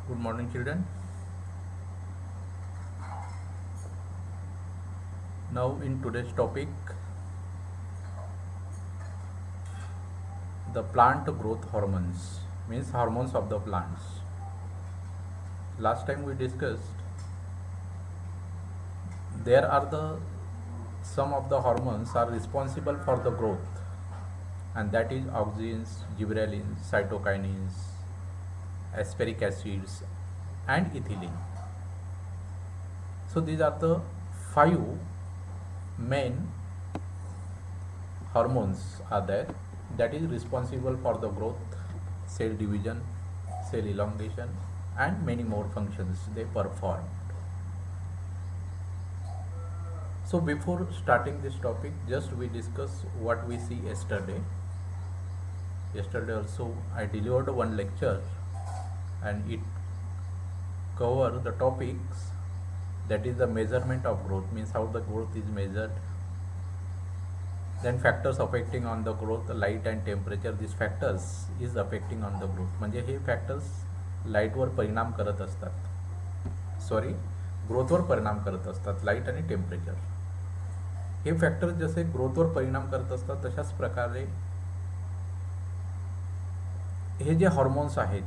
Good morning, children. Now, in today's topic, the plant growth hormones means hormones of the plants. Last time we discussed there are some of the hormones are responsible for the growth, and that is auxins, gibberellins, cytokinins, aspartic acids, and ethylene. So these are the five main hormones are there that is responsible for the growth, cell division, cell elongation, and many more functions they perform. So before starting this topic, just we discuss what we see yesterday. Yesterday also I delivered one lecture and it covered the topics, that is the measurement of growth, means how the growth is measured, then factors affecting on the growth, light and temperature, these factors is affecting on the growth. म्हणजे हे factors लाईटवर परिणाम करत असतात, sorry ग्रोथवर परिणाम करत असतात, light आणि temperature. हे फॅक्टर्स जसे ग्रोथवर परिणाम करत असतात तशाच प्रकारे हे जे हॉर्मोन्स आहेत,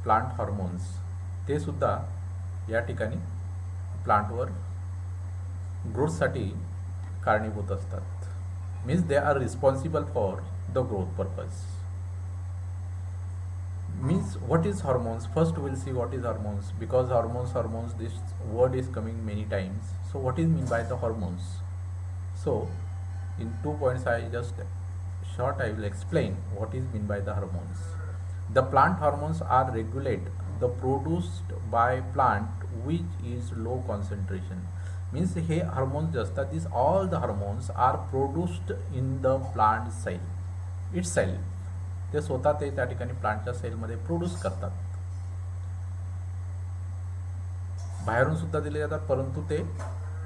प्लांट हॉर्मोन्स, ते सुद्धा या ठिकाणी प्लांटवर ग्रोथसाठी कारणीभूत असतात. Means they are responsible for the growth purpose. Means what is hormones? First we'll see what is hormones, because hormones, this word is coming many times. So what is mean by the hormones? So in 2 points I will explain what is mean by the hormones. The plant hormones are regulate the produced by plant which is low concentration. Means हे hormones जे असतात, this all the hormones are produced in the plant cell its cell. ते स्वतः ते त्या ठिकाणी प्लांटच्या सेलमध्ये प्रोड्यूस करतात. बाहेरून सुद्धा दिले जातात, परंतु ते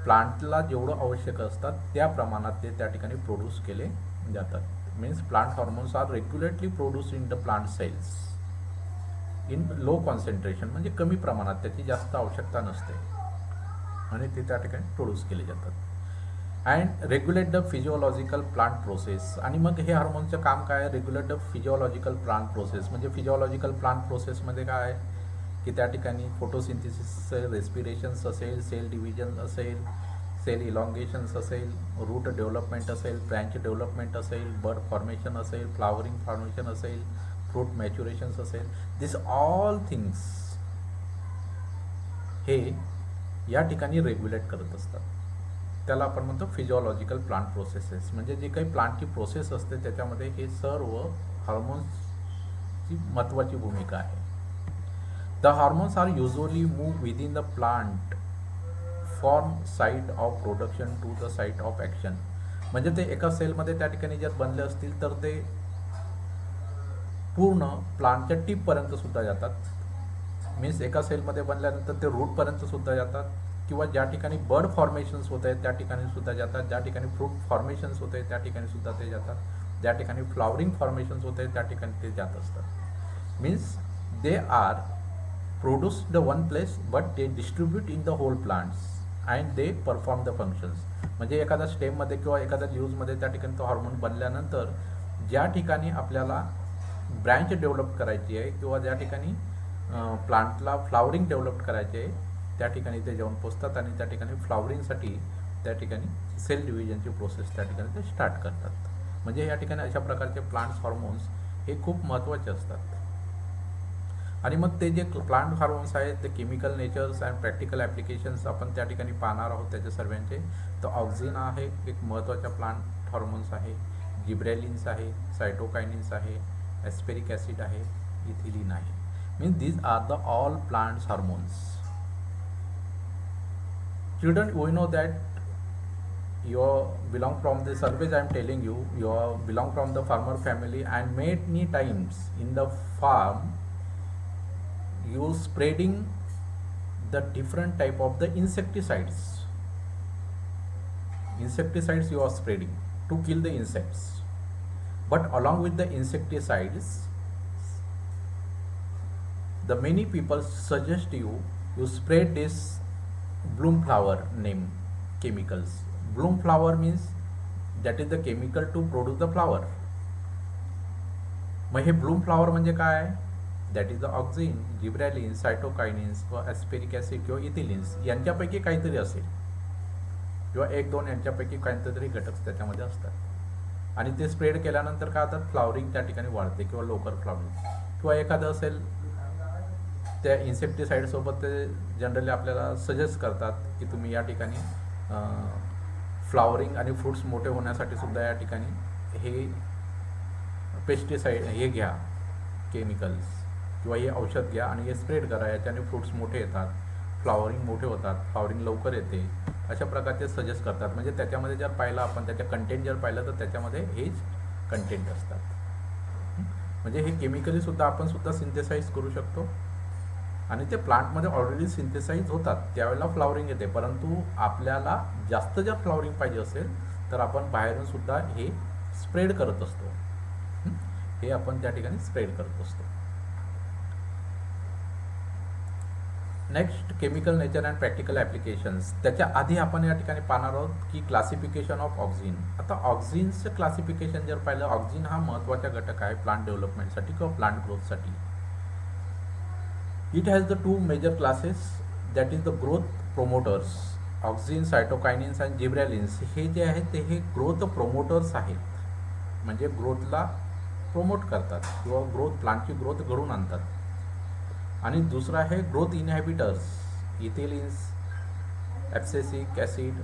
प्लांटला जेवढं आवश्यक असतात त्या प्रमाणात ते त्या ठिकाणी प्रोड्यूस केले जातात. Means plant hormones are regulately produce in the plant cells in low concentration, म्हणजे कमी प्रमाणात, त्याची जास्त आवश्यकता नसते आणि ते त्या ठिकाणी प्रोड्यूस केले जातात. And regulate the physiological plant process. आणि मग हे हार्मोनचं काम काय आहे? Regulate the physiological plant process. म्हणजे फिजिओलॉजिकल प्लांट प्रोसेसमध्ये काय आहे की त्या ठिकाणी फोटोसिंथेसिस असेल, रेस्पिरेशन्स असेल, सेल डिव्हिजन असेल, सेल इलॉंगेशन्स असेल, रूट डेव्हलपमेंट असेल, ब्रँच डेव्हलपमेंट असेल, बड फॉर्मेशन असेल, फ्लावरिंग फॉर्मेशन असेल, फ्रूट मॅच्युरेशन्स असेल, दिस ऑल थिंग्स हे या ठिकाणी रेग्युलेट करत असतात. त्याला आपण म्हणतो फिजिओलॉजिकल प्लांट प्रोसेसेस. म्हणजे जे काही प्लांटची प्रोसेस असते त्याच्यामध्ये हे सर्व हार्मोन्सची महत्त्वाची भूमिका आहे. The hormones are usually move within the plant from site of production to the site of action. म्हणजे ते एका सेलमध्ये त्या ठिकाणी जर बनले असतील तर ते पूर्ण प्लांटच्या टिपपर्यंत सुद्धा जातात. मीन्स एका सेलमध्ये बनल्यानंतर ते रूटपर्यंत सुद्धा जातात, किंवा ज्या ठिकाणी बर्ड फॉर्मेशन्स होत आहेत त्या ठिकाणी सुद्धा जातात, ज्या ठिकाणी फ्रूट फॉर्मेशन्स होत आहेत त्या ठिकाणी सुद्धा ते जातात, ज्या ठिकाणी फ्लावरिंग फॉर्मेशन्स होत आहेत त्या ठिकाणी ते जात असतात. Means they are produced one place but they distribute in the whole plants and they perform the functions. म्हणजे एखाद्या स्टेममध्ये किंवा एखाद्या लीव्जमध्ये त्या ठिकाणी तो हार्मोन बनल्यानंतर ज्या ठिकाणी आपल्याला ब्रँच डेव्हलप करायची आहे किंवा ज्या ठिकाणी प्लांटला फ्लावरिंग डेव्हलप करायचे आहे त्या ठिकाणी ते जाऊन पोचतात आणि त्या ठिकाणी फ्लावरिंगसाठी त्या ठिकाणी सेल डिव्हिजनची प्रोसेस त्या ठिकाणी ते स्टार्ट करतात. म्हणजे या ठिकाणी अशा प्रकारचे प्लांट्स हॉर्मोन्स हे खूप महत्त्वाचे असतात. आणि मग ते जे प्लांट हार्मोन्स आहेत ते chemical natures and practical applications आपण त्या ठिकाणी पाहणार आहोत त्याच्या सर्वांचे. तर ऑक्झिन आहे एक महत्त्वाचा प्लांट हॉर्मोन्स आहे, जिब्रेलिन्स आहे, सायटोकायनिन्स आहे, ॲस्पेरिक ॲसिड आहे, इथिलीन आहे. Means these are the all plants hormones. Children, we know that you belong from the always I am telling you, you belong from the farmer family, and many times in the farm you spreading the different type of the insecticides you are spreading to kill the insects. But along with the insecticides the many people suggest you spread this bloom flower name chemicals. Bloom flower means that is the chemical to produce the flower. मग हे Bloom flower म्हणजे काय? That is the auxin, gibberellins, cytokinins व abscisic acid किंवा इथिलिन्स यांच्यापैकी काहीतरी असेल, किंवा एक दोन यांच्यापैकी काहीतरी घटक त्याच्यामध्ये असतात. आणि ते स्प्रेड केल्यानंतर काय होतात? फ्लॉवरिंग त्या ठिकाणी वाढते किंवा लवकर फ्लॉवरिंग. किंवा एखादं असेल त्या इन्सेक्टिसाईडसोबत ते जनरली आपल्याला सजेस्ट करतात की तुम्ही या ठिकाणी फ्लॉवरिंग आणि फ्रूट्स मोठे होण्यासाठी सुद्धा या ठिकाणी हे पेस्टिसाईड हे घ्या, केमिकल्स किंवा हे औषध घ्या आणि हे स्प्रेड करा, याच्याने फ्रूट्स मोठे येतात, फ्लॉवरिंग मोठे होतात, फ्लॉवरिंग लवकर येते, अशा प्रकारचे सजेस्ट करतात. म्हणजे त्याच्यामध्ये जर पाहिलं आपण, त्याच्या कंटेंट जर पाहिलं तर त्याच्यामध्ये हेच कंटेंट असतात. म्हणजे हे केमिकली सुद्धा आपण सुद्धा सिंथेसाइज करू शकतो आणि ते प्लांटमध्ये ऑलरेडी सिंथेसाइज होतात, त्यावेळेला फ्लॉवरिंग येते. परंतु आपल्याला जास्त जर फ्लॉवरिंग पाहिजे असेल तर आपण बाहेरून सुद्धा हे स्प्रेड करत असतो, हे आपण त्या ठिकाणी स्प्रेड करत असतो. Next, chemical nature and practical applications. त्याच्या आधी आपण या ठिकाणी पाहणार आहोत की क्लासिफिकेशन ऑफ ऑक्झिन. आता ऑक्झिनचं क्लासिफिकेशन जर पाहिलं, ऑक्झिन हा महत्त्वाचा घटक आहे प्लांट डेव्हलपमेंटसाठी किंवा प्लांट ग्रोथसाठी. It has the two major classes, that is the growth promoters. Auxin, cytokinins आणि जिब्रॅलिन्स हे जे आहेत ते हे ग्रोथ प्रोमोटर्स आहेत, म्हणजे ग्रोथला प्रोमोट करतात किंवा प्लांटची ग्रोथ घडवून आणतात. आणि दुसरा आहे growth inhibitors, ethylenes, abscisic acid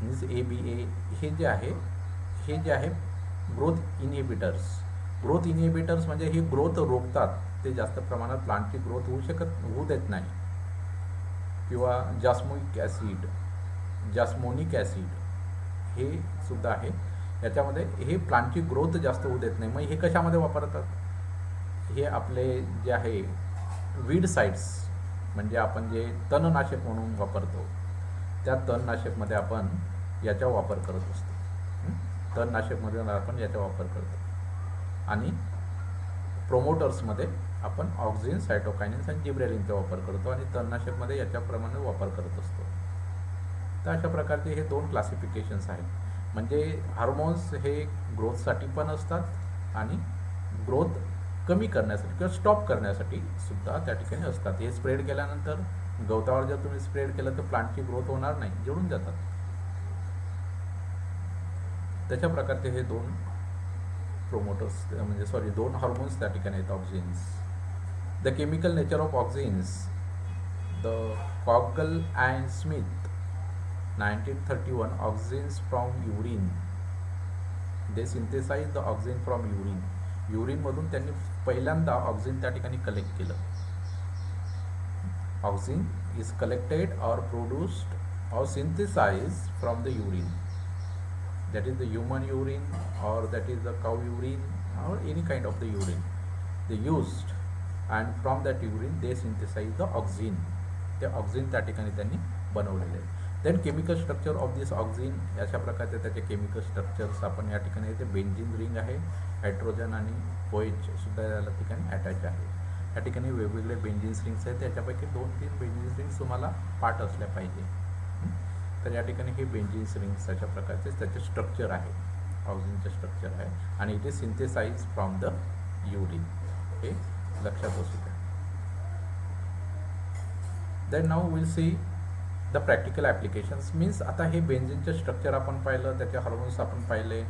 means ABA, हे जे आहे ग्रोथ इनहिबिटर्स. ग्रोथ इनहिबिटर्स म्हणजे ही ग्रोथ रोखतात, ते जास्त प्रमाणात प्लांटची ग्रोथ होऊ देत नाही. किंवा जास्मोनिक ॲसिड हे सुद्धा आहे, याच्यामध्ये हे प्लांटची ग्रोथ जास्त होऊ देत नाही. मग हे कशामध्ये वापरतात? हे आपले जे आहे वीड साईड्स, म्हणजे आपण जे तणनाशक म्हणून वापरतो, त्या तणनाशकमध्ये आपण याचा वापर करत असतो. तणनाशकमध्ये आपण याचा वापर करतो. आणि प्रोमोटर्समध्ये आपण ऑक्झिन, सायटोकायनिन्स आणि जिब्रॅलिनचा वापर करतो आणि तणनाशकमध्ये याच्याप्रमाणे वापर करत असतो. तर अशा प्रकारचे हे दोन क्लासिफिकेशन्स आहेत. म्हणजे हार्मोन्स हे ग्रोथसाठी पण असतात आणि ग्रोथ कमी करण्यासाठी किंवा स्टॉप करण्यासाठी सुद्धा त्या ठिकाणी असतात. हे स्प्रेड केल्यानंतर गवतावर जर तुम्ही स्प्रेड केलं तर प्लांटची ग्रोथ होणार नाही, जळून जातात. त्याच्या प्रकारचे हे दोन प्रोमोटर्स म्हणजे दोन हार्मोन्स त्या ठिकाणी आहेत auxins. The chemical nature of auxins. The Kogl and Smith 1931 auxins from urine. They synthesise the auxin from urine. युरिनमधून त्यांनी पहिल्यांदा ऑक्झिन त्या ठिकाणी कलेक्ट केलं. Auxin is collected or produced or synthesised from the urine. That is the human urine or that is the cow urine or any kind of the urine they used, and from that urine they synthesize the oxine. ते auxin त्या ठिकाणी त्यांनी बनवलेले आहे. Then chemical structure of this auxin, अशा प्रकारचे त्याचे chemical structures आपण या ठिकाणी येते. बेंझिन रिंग आहे, हायड्रोजन आणि OH सुद्धा या ठिकाणी अटॅच आहे. या ठिकाणी वेगवेगळे बेंझिन रिंग्स आहेत, त्याच्यापैकी 2-3 बेंझिन रिंग्स तुम्हाला पाठ असल्या पाहिजे. तर या ठिकाणी हे बेंझिन रिंग्स अशा प्रकारचे त्याचे स्ट्रक्चर आहे, ऑक्झिनचे स्ट्रक्चर आहे आणि it is synthesize from the urine. हे लक्षात असू द्या. Then now will see the practical applications. Means आता हे बेंझिनचे स्ट्रक्चर आपण पाहिलं, त्याचे हार्मोन्स आपण पाहिले,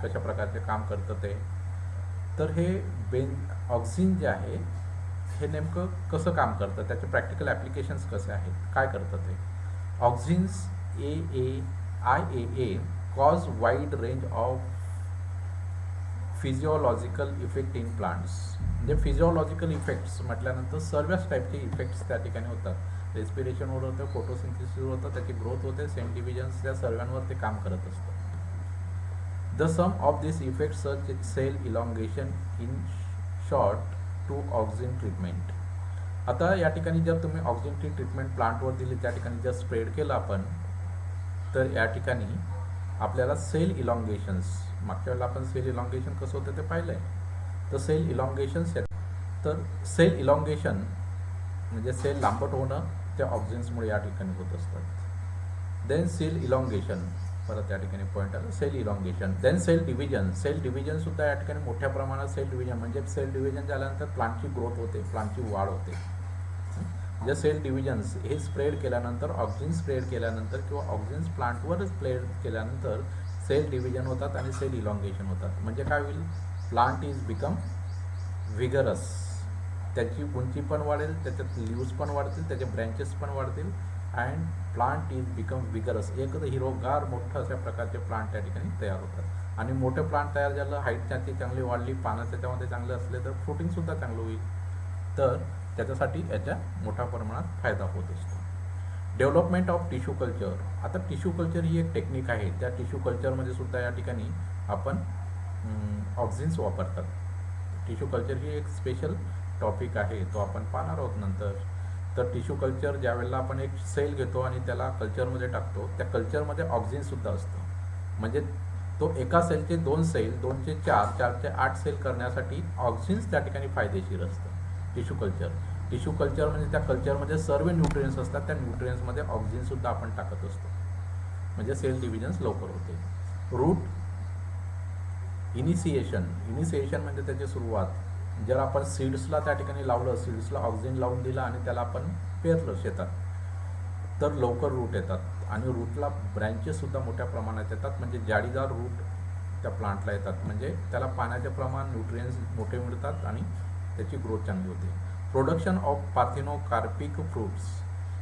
कशा प्रकारचे काम करतं ते. तर हे ऑक्झिन जे आहे हे नेमकं कसं काम करतं, त्याचे प्रॅक्टिकल ॲप्लिकेशन्स कसे आहेत, काय करतं ते. ऑक्झिन्स IAA cause wide range of physiological effect in plants. म्हणजे फिजिओलॉजिकल इफेक्ट्स म्हटल्यानंतर सर्वच टाईपचे इफेक्ट्स त्या ठिकाणी होतात. रेस्पिरेशनवर होतं, फोटोसिंथेसिसवर होतं, त्याची ग्रोथ होते, सेल डिव्हिजन्स या सर्वांवर ते काम करत असतं. The sum of this effect such cell elongation in short to auxin treatment. आता या ठिकाणी जर तुम्ही ऑक्झिनची ट्रीटमेंट प्लांटवर दिली, त्या ठिकाणी जर स्प्रेड केलं आपण, तर या ठिकाणी आपल्याला सेल इलॉंगेशन्स, मागच्या वेळेला आपण सेल इलॉंगेशन कसं होतं ते पाहिलं आहे. तर सेल इलॉंगेशन्स, तर सेल इलॉंगेशन म्हणजे सेल लांबट होणं त्या ऑक्झिन्समुळे या ठिकाणी होत असतात. देन सेल इलॉंगेशन, परत या ठिकाणी पॉईंट आलं cell elongation. Then cell division. Cell डिव्हिजनसुद्धा या ठिकाणी मोठ्या प्रमाणात सेल डिव्हिजन, म्हणजे सेल डिव्हिजन झाल्यानंतर प्लांटची ग्रोथ होते, प्लांटची वाढ होते. जे सेल डिव्हिजन्स हे स्प्रेड केल्यानंतर, ऑक्झिन स्प्रेड केल्यानंतर किंवा ऑक्झिन्स प्लांटवर स्प्रेड केल्यानंतर सेल डिव्हिजन होतात आणि सेल इलॉंगेशन होतात. म्हणजे काय होईल, प्लांट इज बिकम व्हिगरस, त्याची उंची पण वाढेल, त्याच्यात लिव्स पण वाढतील, त्याचे ब्रँचेस पण वाढतील अँड प्लांट इज बिकम व्हिगरस. एक हिरोगार मोठं अशा प्रकारचे प्लांट त्या ठिकाणी तयार होतात. आणि मोठे प्लांट तयार झालं, हाईट त्याची चांगली वाढली, पानं त्याच्यामध्ये चांगले असले तर फ्रुटिंगसुद्धा चांगलं होईल. तर त्याच्यासाठी याचा मोठ्या प्रमाणात फायदा होत असतो. Development of tissue culture. आता टिश्यू कल्चर ही एक टेक्निक आहे. त्या टिश्यू कल्चरमध्ये सुद्धा या ठिकाणी आपण ऑक्झिन्स वापरतात. टिश्यू कल्चर ही एक स्पेशल टॉपिक आहे, तो आपण पाहणार आहोत नंतर. तर टिश्यू कल्चर ज्या वेळेला आपण एक सेल घेतो आणि त्याला कल्चरमध्ये टाकतो, त्या कल्चरमध्ये ऑक्झिनसुद्धा असतं. म्हणजे तो एका सेलचे 2 सेल, 2चे 4, 4चे 8 सेल करण्यासाठी ऑक्झिन्स त्या ठिकाणी फायदेशीर असतं. टिश्यू कल्चर म्हणजे त्या कल्चरमध्ये सर्व न्यूट्रियन्स असतात, त्या न्यूट्रियन्समध्ये ऑक्झिनसुद्धा आपण टाकत असतो, म्हणजे सेल डिव्हिजन्स लवकर होते. रूट इनिशिएशन म्हणजे त्याची सुरुवात. जर आपण सीड्सला त्या ठिकाणी लावलं, सीड्सला ऑक्झिन लावून दिलं आणि त्याला आपण पेरलं शेतात, तर लवकर रूट येतात आणि रूटला ब्रँचेससुद्धा मोठ्या प्रमाणात येतात, म्हणजे जाळीदार रूट त्या प्लांटला येतात. म्हणजे त्याला पाण्याचे प्रमाण, न्यूट्रियन्स मोठे मिळतात आणि त्याची ग्रोथ चांगली होते. Production of parthenocarpic fruits.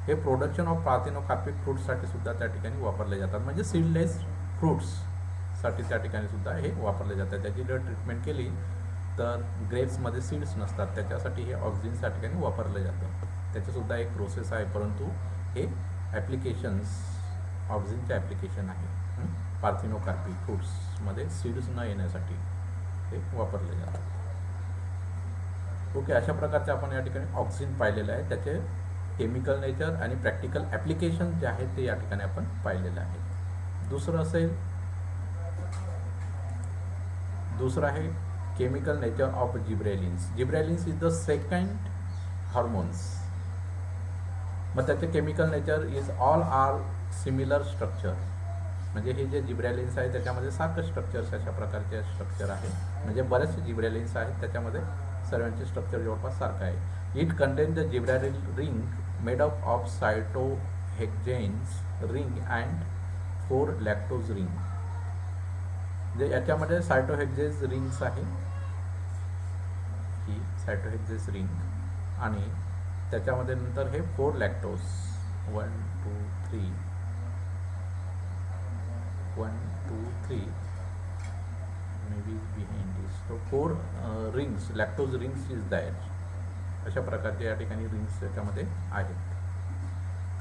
हे प्रोडक्शन ऑफ पार्थिनोकार्पिक फ्रूट्ससाठी सुद्धा त्या ठिकाणी वापरले जातात, म्हणजे सीडलेस फ्रूट्ससाठी त्या ठिकाणी सुद्धा हे वापरले जातात. त्याची जर ट्रीटमेंट केली तर ग्रेप्समध्ये सीड्स नसतात, त्याच्यासाठी हे ऑक्झिन्स त्या ठिकाणी वापरलं जातं. त्याचंसुद्धा एक प्रोसेस आहे, परंतु हे ॲप्लिकेशन्स ऑक्झिनचे ॲप्लिकेशन आहे. पार्थिनोकार्पिक फ्रूट्समध्ये सीड्स न येण्यासाठी हे वापरले जातात. ओके, अशा प्रकारचे आपण या ठिकाणी ऑक्झिन पाहिलेलं आहे. त्याचे केमिकल नेचर आणि प्रॅक्टिकल ॲप्लिकेशन जे आहेत ते या ठिकाणी आपण पाहिलेलं आहे. दुसरं आहे chemical nature of gibberellins. Gibberellins is the second hormones. मग त्याचे chemical nature is all are similar structure. म्हणजे हे जे जिब्रेलिन्स आहे त्याच्यामध्ये सारखं स्ट्रक्चर्स, अशा प्रकारचे स्ट्रक्चर आहे. म्हणजे बरेचसे जिब्रेलिन्स आहेत, त्याच्यामध्ये सर्वांचे स्ट्रक्चर जवळपास सारखं आहे. It contain the gibberellin ring made up of cyclohexanes ring and 4 lactose ring. म्हणजे याच्यामध्ये सायटोहेक्झेस रिंग्स आहे, ही सायटोहेक्झेस रिंग, आणि त्याच्यामध्ये नंतर हे 4 lactose 1 2 3 maybe behind this. So 4 rings, lactose rings is that. अशा प्रकारचे या ठिकाणी रिंग्स त्याच्यामध्ये आहेत.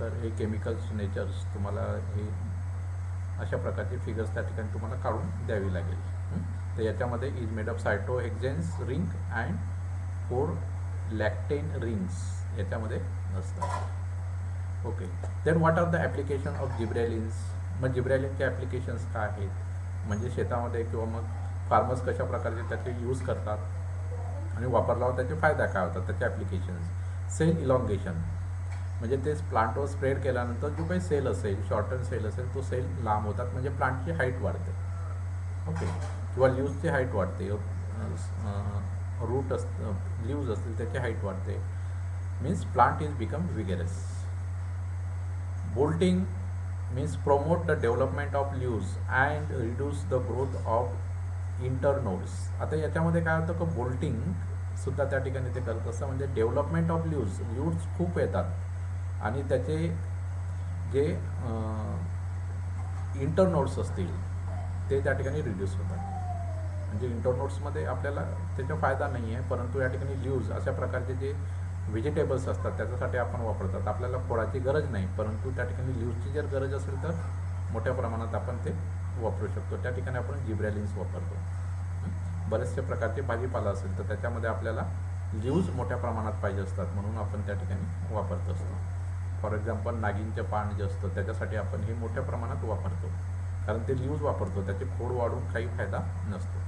तर हे केमिकल्स नेचर्स तुम्हाला हे अशा प्रकारचे फिगर्स त्या ठिकाणी तुम्हाला काढून द्यावी लागेल. तर याच्यामध्ये is made of cyclohexanes ring and 4 lactone rings याच्यामध्ये असतात. Okay, then what are the application of gibberellins. मग जिब्रेलिनचे ॲप्लिकेशन्स काय आहेत, म्हणजे शेतामध्ये किंवा मग फार्मर्स कशा प्रकारचे त्याचे यूज करतात आणि वापरल्यावर त्याचे फायदा काय होतात, त्याचे ॲप्लिकेशन्स. सेल इलॉंगेशन म्हणजे ते प्लांटवर स्प्रेड केल्यानंतर जो काही सेल असेल, शॉर्टन सेल असेल, तो सेल लांब होतात, म्हणजे प्लांटची हाईट वाढते. ओके, किंवा लिव्सची हाईट वाढते, रूट लिव्ज असतील त्याची हाईट वाढते. Means plant is become vigorous. Bolting means promote the development of leaves and reduce the growth of internodes. आता याच्यामध्ये काय होतं की बोल्टिंग सुद्धा त्या ठिकाणी ते करत असतं, म्हणजे डेव्हलपमेंट ऑफ लीव्स खूप येतात आणि त्याचे जे इंटरनोड्स असतील ते त्या ठिकाणी रिड्यूस होतात. म्हणजे इंटरनोड्समध्ये आपल्याला त्याचा फायदा नाही आहे, परंतु या ठिकाणी लीव्स अशा प्रकारचे जे व्हेजिटेबल्स असतात त्याच्यासाठी आपण वापरतात. आपल्याला फळाची गरज नाही, परंतु त्या ठिकाणी लीव्सची जर गरज असेल तर मोठ्या प्रमाणात आपण ते वापरू शकतो. त्या ठिकाणी आपण जिब्रेलिन्स वापरतो. बरेचसे प्रकारचे भाजीपाला असेल तर त्याच्यामध्ये आपल्याला लीव्स मोठ्या प्रमाणात पाहिजे असतात, म्हणून आपण त्या ठिकाणी वापरत असतो. फॉर एक्झाम्पल नागिनचे पान जे असतं त्याच्यासाठी आपण हे मोठ्या प्रमाणात वापरतो, कारण ते लीव्स वापरतो, त्याचे खोड वाढून काही फायदा नसतो.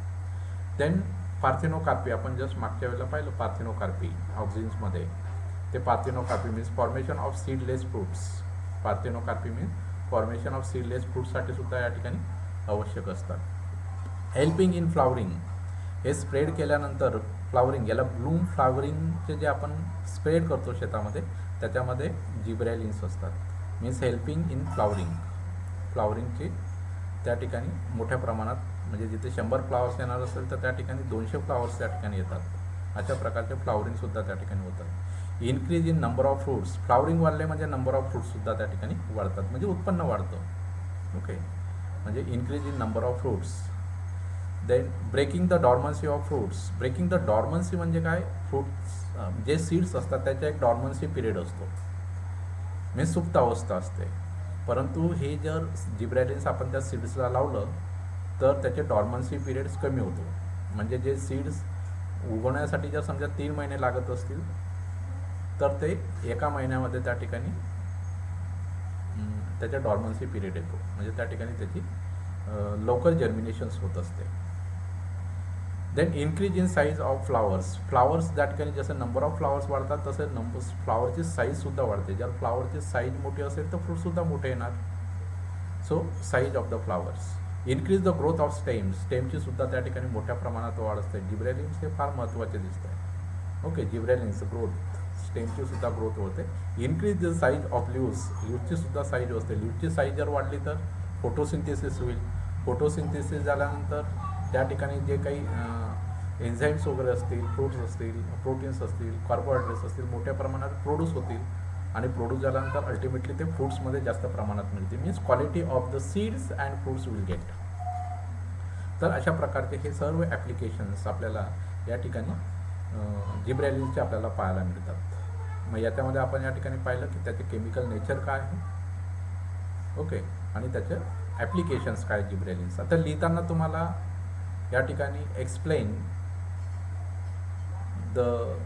देन पार्थिनोकार्पी, आपण जस्ट मागच्या वेळेला पाहिलं पार्थिनोकार्पी ऑक्झिन्समध्ये. ते parthenocarpy means formation of seedless fruits. Parthenocarpy means formation of seedless फ्रूट्ससाठी सुद्धा या ठिकाणी आवश्यक असतात. हेल्पिंग इन फ्लावरिंग, हे स्प्रेड केल्यानंतर फ्लावरिंग, याला ब्लूम फ्लावरिंगचे जे आपण स्प्रेड करतो शेतामध्ये त्याच्यामध्ये जिब्रेलिन्स असतात. मीन्स हेल्पिंग इन फ्लावरिंग, फ्लावरिंगची त्या ठिकाणी मोठ्या प्रमाणात, म्हणजे जिथे 100 फ्लावर्स येणार असेल तर त्या ठिकाणी 200 फ्लावर्स त्या ठिकाणी येतात. अशा प्रकारचे फ्लावरिंगसुद्धा त्या ठिकाणी होतात. Increase in number of fruits, flowering वाढले म्हणजे नंबर ऑफ फ्रूट्ससुद्धा त्या ठिकाणी वाढतात, म्हणजे उत्पन्न वाढतं. ओके, म्हणजे increase in number of fruits. Then breaking the dormancy of fruits. Breaking the dormancy म्हणजे काय, फ्रूट्स जे सीड्स असतात त्याचा एक डॉर्मन्सी पिरियड असतो, मीन्स सुप्त अवस्था असते. परंतु हे जर जिब्रेलिन्स आपण त्या सीड्सला लावलं तर त्याचे डॉर्मन्सी पिरियड्स कमी होतो. म्हणजे जे सीड्स उगवण्यासाठी जर समजा 3 महिने लागत असतील तर ते 1 महिन्यामध्ये त्या ठिकाणी त्याच्या डॉर्मन्सी पिरियड येतो, म्हणजे त्या ठिकाणी त्याची लवकर जर्मिनेशन्स होत असते. Then increase in size of flowers. Flowers त्या ठिकाणी जसं नंबर ऑफ फ्लावर्स वाढतात तसं फ्लावरची साईजसुद्धा वाढते. जर फ्लावरची साईज मोठी असेल तर फ्रूटसुद्धा मोठे येणार. So size of the flowers. Increase the growth of stems. स्टेमची सुद्धा त्या ठिकाणी मोठ्या प्रमाणात वाढ असते. जिब्रेलिन्स हे फार महत्त्वाचे दिसत आहे. ओके, जिब्रेलिन्स ग्रोथ, स्टेमची सुद्धा ग्रोथ होते. Increase the size of leaves. लीव्सची सुद्धा साईज असते. लीव्सची साईज जर वाढली तर फोटोसिंथेसिस होईल. फोटोसिंथेसिस झाल्यानंतर त्या ठिकाणी जे काही एन्झाईम्स वगैरे असतील, फ्रूट्स असतील, प्रोटीन्स असतील, कार्बोहायड्रेट्स असतील, मोठ्या प्रमाणात प्रोड्यूस होतील आणि प्रोड्यूस झाल्यानंतर अल्टिमेटली ते फ्रूट्समध्ये जास्त प्रमाणात मिळतील. Means quality of the seeds and fruits will get. तर अशा प्रकारचे हे सर्व ॲप्लिकेशन्स आपल्याला या ठिकाणी जिब्रेलिन्सचे आपल्याला पाहायला मिळतात. मग याच्यामध्ये आपण या ठिकाणी पाहिलं की त्याचे केमिकल नेचर काय आहे, ओके, आणि त्याचे ॲप्लिकेशन्स काय जिब्रेलिन्स. आता लिहिताना तुम्हाला या ठिकाणी explain the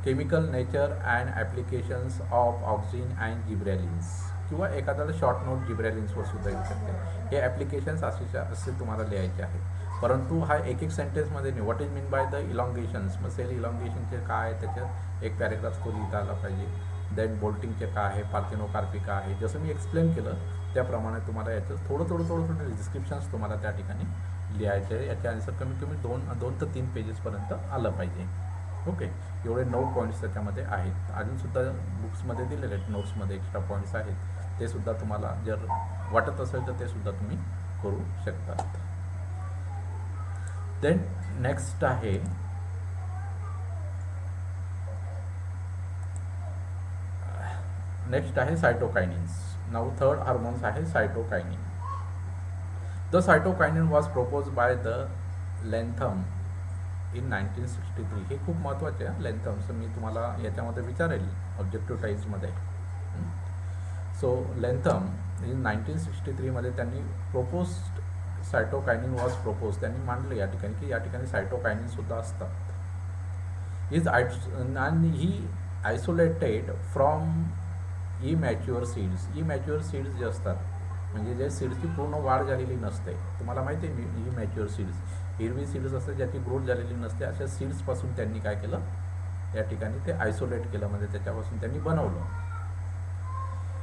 chemical nature and applications of auxin and gibberellins, किंवा एखाद्याला शॉर्ट नोट जिब्रेलिन्सवर सुद्धा येऊ शकते. हे ॲप्लिकेशन्स असे तुम्हाला लिहायचे आहे. परंतु हा एक सेंटेन्समध्ये नाही. What is mean by the elongations, मग सेल इलॉंगेशनचे काय आहे त्याच्यात एक पॅरेग्राफ तो लिहिता आला पाहिजे. देन बोल्टिंगचे काय आहे, पार्थेनोकार्पी काय आहे, जसं मी एक्सप्लेन केलं त्याप्रमाणे तुम्हाला याचं थोडं डिस्क्रिप्शन्स तुम्हाला त्या ठिकाणी लिहायचे आहे. याचे आन्सर कमीत कमी 2 ते 3 पेजेसपर्यंत आलं पाहिजे. ओके, एवढे 9 पॉईंट्स त्याच्यामध्ये आहेत. अजूनसुद्धा बुक्समध्ये दिलेले आहेत, नोट्समध्ये एक्स्ट्रा पॉईंट्स आहेत, ते सुद्धा तुम्हाला जर वाटत असेल तर ते सुद्धा तुम्ही करू शकता. देन नेक्स्ट आहे सायटोकायनिन्स. नाऊ थर्ड हार्मोन्स आहे cytokinin. The cytokinin was propose by the Letham in 1963. हे खूप महत्त्वाचे आहे लेंथम्स. मी तुम्हाला याच्यामध्ये विचारेल ऑब्जेक्टिव्ह टाईप्समध्ये. सो लेंथम इन 1963 त्यांनी प्रपोज्ड सायटोकायनिन वॉज प्रपोज, त्यांनी मांडलं या ठिकाणी की या ठिकाणी सायटोकायनिनसुद्धा असतात. आणि ही isolated from immature seeds. Immature seeds जे असतात म्हणजे जे सीड्सची पूर्ण वाढ झालेली नसते, तुम्हाला माहिती आहे इमॅच्युअर सीड्स, हिरवी सीड्स असते ज्याची ग्रोथ झालेली नसते, अशा सीड्सपासून त्यांनी काय केलं या ठिकाणी ते आयसोलेट केलं, म्हणजे त्याच्यापासून त्यांनी बनवलं.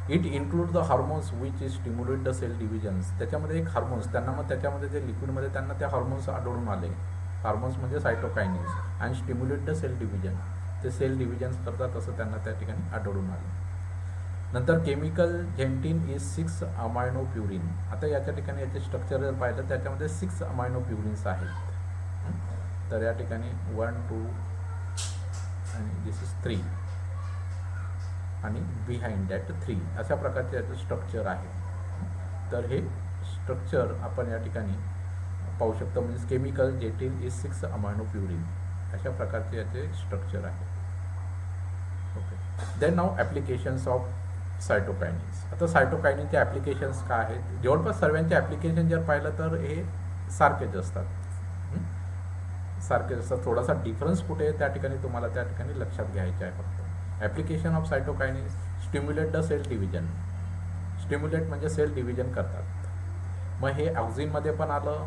It include the hormones which is stimulate the cell divisions. त्याच्यामध्ये एक हार्मोन्स त्यांना, मग त्याच्यामध्ये ते लिक्विडमध्ये त्यांना ते हार्मोन्स आढळून आले. हार्मोन्स म्हणजे सायटोकायनिन्स आणि स्टिम्युलेट द सेल डिव्हिजन, ते सेल डिव्हिजन्स करतात असं त्यांना त्या ठिकाणी आढळून आलं. नंतर chemical zeatin is 6 amino purine. आता याच्या ठिकाणी याचे स्ट्रक्चर जर पाहिलं त्याच्यामध्ये 6 अमायनो प्युरिन्स आहेत. तर या ठिकाणी 1, 2 आणि दिस इज 3 आणि बिहाइंड दॅट 3 अशा प्रकारचे याचं स्ट्रक्चर आहे. तर हे स्ट्रक्चर आपण या ठिकाणी पाहू शकतो. म्हणजे chemical zeatin is 6 amino purine अशा प्रकारचे याचे स्ट्रक्चर आहे. Okay, then now applications of cytokinins. आता सायटोकायनिनचे ॲप्लिकेशन्स काय आहेत, जवळपास सर्वांचे ॲप्लिकेशन जर पाहिलं तर हे सारखेच असतात. सारखेच असतात. थोडासा डिफरन्स कुठे आहे त्या ठिकाणी तुम्हाला त्या ठिकाणी लक्षात घ्यायचे आहे फक्त. Application of cytokinin stimulate the cell division. Stimulate म्हणजे सेल डिव्हिजन करतात. मग हे ऑक्सिनमध्ये पण आलं,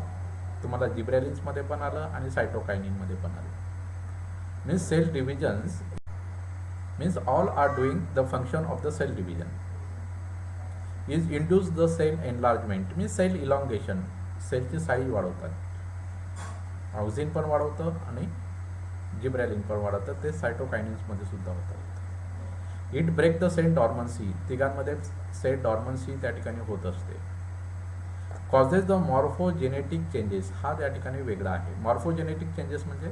तुम्हाला जिब्रेलिन्समध्ये पण आलं आणि सायटोकायनिनमध्ये पण आलं. Means cell divisions means all are doing the function of the cell division. Is induce the cell enlargement means cell elongation, सेलची साईज वाढवतात. ऑक्झिन पण वाढवतं आणि जिब्रॅलिन पण वाढवतं, ते सायटोकायनिन्समध्ये सुद्धा होतात. It break the cell dormancy, तिघांमध्ये सेल डॉर्मन्सी त्या ठिकाणी होत असते. कॉजेस द मॉर्फोजेनेटिक चेंजेस, हा त्या ठिकाणी वेगळा आहे. मॉर्फोजेनेटिक चेंजेस म्हणजे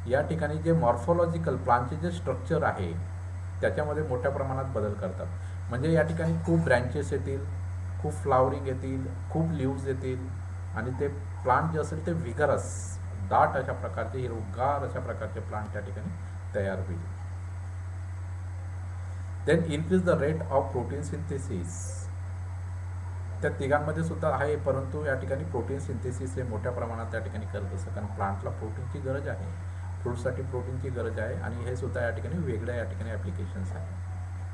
या ठिकाणी जे मॉर्फोलॉजिकल प्लांटचे जे स्ट्रक्चर आहे त्याच्यामध्ये मोठ्या प्रमाणात बदल करतात. म्हणजे या ठिकाणी खूप ब्रँचेस येतील, खूप फ्लावरिंग येतील, खूप लिव्ज येतील आणि ते प्लांट जे असेल ते व्हिगरस, दाट अशा प्रकारचे, हिरवगार अशा प्रकारचे प्लांट त्या ठिकाणी तयार होईल. Then increase the rate of protein synthesis, त्या तिघांमध्ये सुद्धा आहे, परंतु या ठिकाणी प्रोटीन सिंथेसिस हे मोठ्या प्रमाणात त्या ठिकाणी करत असतं, कारण प्लांटला प्रोटीनची गरज आहे, फ्रूटसाठी प्रोटीनची गरज आहे आणि हे सुद्धा या ठिकाणी वेगळ्या या ठिकाणी ॲप्लिकेशन्स आहे.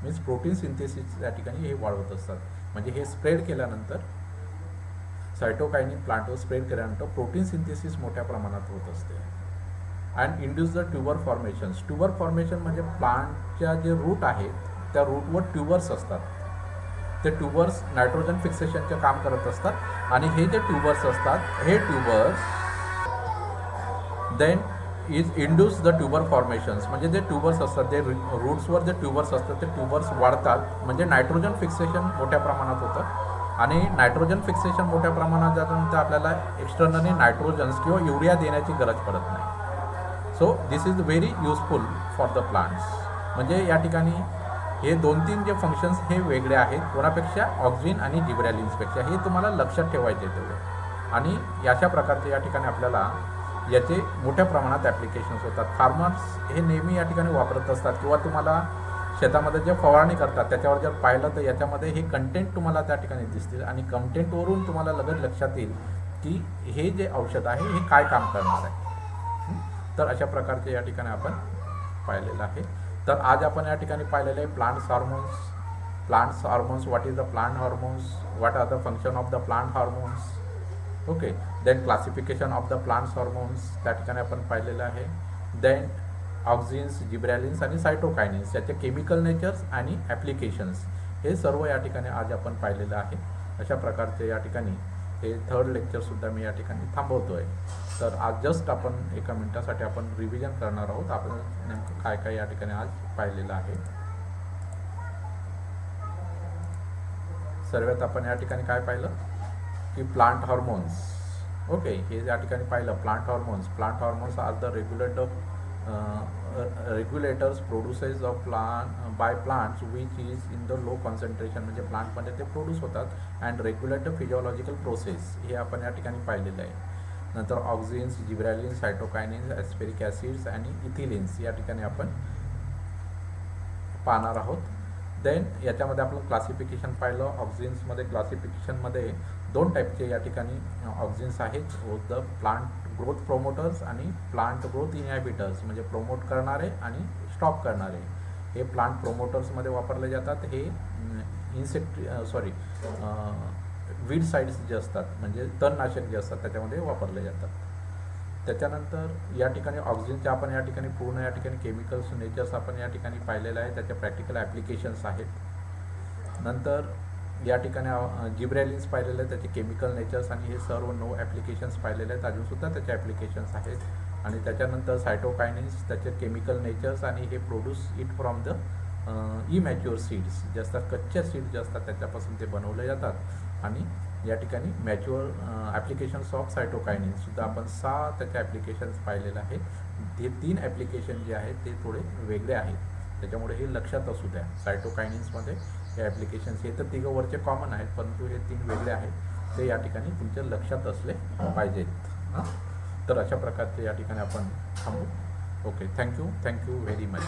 मीन्स प्रोटीन सिंथेसिस या ठिकाणी हे वाढवत असतात. म्हणजे हे स्प्रेड केल्यानंतर, सायटोकायनिन प्लांटवर स्प्रेड केल्यानंतर प्रोटीन सिंथेसिस मोठ्या प्रमाणात होत असते. And induce the tuber formations, tuber formation म्हणजे प्लांटच्या जे रूट आहेत त्या रूटवर ट्यूबर्स असतात. ते ट्यूबर्स नायट्रोजन फिक्सेशनचे काम करत असतात आणि हे जे ट्यूबर्स असतात, हे tubers then is induce the tuber formations, म्हणजे जे ट्यूबर्स असतात, जे रूट्सवर जे ट्यूबर्स असतात ते ट्यूबर्स वाढतात, म्हणजे नायट्रोजन फिक्सेशन मोठ्या प्रमाणात होतं आणि नायट्रोजन फिक्सेशन मोठ्या प्रमाणात झाल्यानंतर आपल्याला एक्सटर्नली नायट्रोजन्स किंवा युरिया देण्याची गरज पडत नाही. So this is very useful for the plants. म्हणजे या ठिकाणी हे 2-3 जे फंक्शन्स हे वेगळे आहेत कोणापेक्षा, ऑक्झिन आणि जिब्रॅलिन्सपेक्षा. हे तुम्हाला लक्षात ठेवायचे तेवढे. आणि अशा प्रकारचे या ठिकाणी आपल्याला याचे मोठ्या प्रमाणात ॲप्लिकेशन्स होतात. फार्मर्स हे नेहमी या ठिकाणी वापरत असतात किंवा तुम्हाला शेतामध्ये जे फवारणी करतात त्याच्यावर जर पाहिलं तर याच्यामध्ये हे कंटेंट तुम्हाला त्या ठिकाणी दिसतील आणि कंटेंटवरून तुम्हाला लगेच लक्षात येईल की हे जे औषध आहे हे काय काम करणार आहे. तर अशा प्रकारचे या ठिकाणी आपण पाहिलेलं आहे. तर आज आपण या ठिकाणी पाहिलेलं आहे plants hormones, what is the plant hormones, what are the function of the plant hormones. Okay, then classification of the plants hormones त्या ठिकाणी आपण पाहिलेलं आहे. देन ऑक्झिन्स, जिब्रॅलिन्स आणि सायटोकायनिन्स याचे केमिकल नेचर्स आणि ॲप्लिकेशन्स हे सर्व या ठिकाणी आज आपण पाहिलेलं आहे. अशा प्रकारचे या ठिकाणी हे 3rd लेक्चरसुद्धा मी या ठिकाणी थांबवतो आहे. तर आज जस्ट आपण एका मिनटासाठी आपण रिव्हिजन करणार आहोत, आपण नेमकं काय काय या ठिकाणी आज पाहिलेलं आहे. सर्वात आपण या ठिकाणी काय पाहिलं की प्लांट हार्मोन्स. ओके, हे या ठिकाणी पाहिलं plant hormones are the regulators produces of by plants which is in the low concentration, म्हणजे प्लांटमध्ये ते प्रोड्यूस होतात and regulate the physiological process, हे आपण या ठिकाणी पाहिलेलं आहे. नंतर ऑक्झिन्स, जिब्रॅलिन्स, सायटोकायनिन्स, ॲस्पेरिक ॲसिड्स आणि इथिलिन्स या ठिकाणी आपण पाहणार आहोत. देन याच्यामध्ये आपण क्लासिफिकेशन पाहिलं. ऑक्झिन्समध्ये क्लासिफिकेशनमध्ये 2 टाईपचे या ठिकाणी ऑक्झिन्स आहेत, द प्लांट ग्रोथ प्रोमोटर्स आणि प्लांट ग्रोथ इनहिबिटर्स, म्हणजे प्रोमोट करणारे आणि स्टॉप करणारे. हे प्लांट प्रोमोटर्समध्ये वापरले जातात. हे वीड साईड्स जे असतात म्हणजे तणनाशक जे असतात त्याच्यामध्ये वापरले जातात. त्याच्यानंतर या ठिकाणी ऑक्झिनच्या आपण या ठिकाणी पूर्ण या ठिकाणी केमिकल्स नेचर्स आपण या ठिकाणी पाहिलेलं आहे, त्याचे प्रॅक्टिकल ॲप्लिकेशन्स आहेत. नंतर या ठिकाणी जिब्रॅलिन्स पाहिलेलं आहे, त्याचे केमिकल नेचर्स आणि हे सर्व 9 ॲप्लिकेशन्स पाहिलेले आहेत. अजूनसुद्धा त्याचे ॲप्लिकेशन्स आहेत. आणि त्याच्यानंतर सायटोकायनिन्स, त्याचे केमिकल नेचर्स आणि हे produce it from the immature seeds जे असतात, कच्च्या सीड्स जे असतात त्याच्यापासून ते बनवले जातात. आणि या ठिकाणी मॅच्युअर ॲप्लिकेशन्स ऑफ सायटोकायनिन्ससुद्धा आपण 6 त्याचे ॲप्लिकेशन्स पाहिलेले आहेत. हे 3 ॲप्लिकेशन जे आहेत ते थोडे वेगळे आहेत, त्याच्यामुळे हे लक्षात असू द्या. सायटोकायनिन्समध्ये हे ॲप्लिकेशन्स हे तर 3 वरचे कॉमन आहेत, परंतु हे 3 वेगळे आहेत, ते या ठिकाणी तुमच्या लक्षात असले पाहिजेत. तर अशा प्रकारचे या ठिकाणी आपण थांबू. Okay, thank you very much.